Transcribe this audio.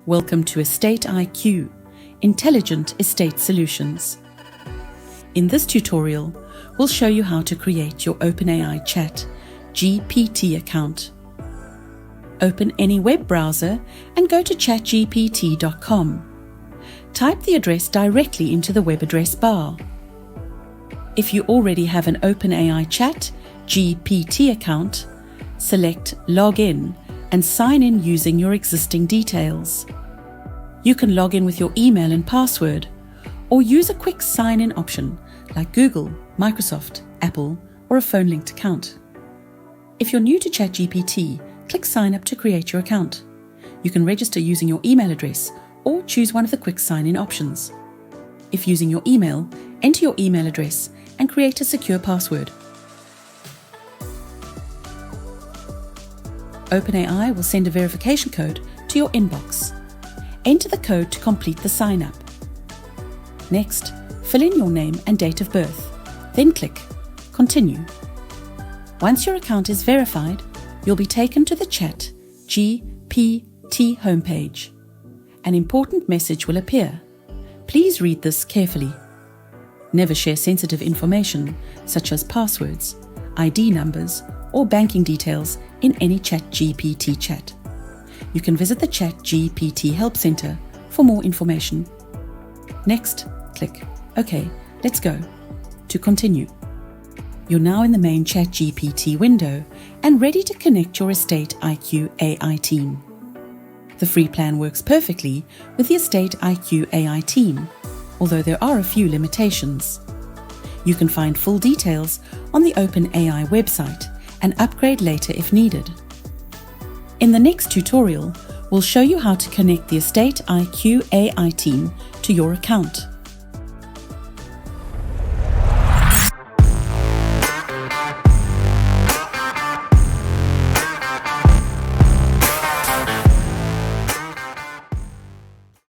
Welcome to EstateIQ, Intelligent Estate Solutions. In this tutorial, we'll show you how to create your OpenAI ChatGPT account. Open any web browser and go to chatgpt.com. Type the address directly into the web address bar. If you already have an OpenAI ChatGPT account, select Login and sign in using your existing details. You can log in with your email and password, or use a quick sign-in option like Google, Microsoft, Apple, or a phone-linked account. If you're new to ChatGPT, click Sign Up to create your account. You can register using your email address or choose one of the quick sign-in options. If using your email, enter your email address and create a secure password. OpenAI will send a verification code to your inbox. Enter the code to complete the sign-up. Next, fill in your name and date of birth, then click Continue. Once your account is verified, you'll be taken to the ChatGPT homepage. An important message will appear. Please read this carefully. Never share sensitive information such as passwords, ID numbers, or banking details in any ChatGPT chat. You can visit the ChatGPT Help Center for more information. Next, click OK, let's go to continue. You're now in the main ChatGPT window and ready to connect your EstateIQ AI team. The free plan works perfectly with the EstateIQ AI team, although there are a few limitations. You can find full details on the OpenAI website and upgrade later if needed. In the next tutorial, we'll show you how to connect the EstateIQ AI team to your account.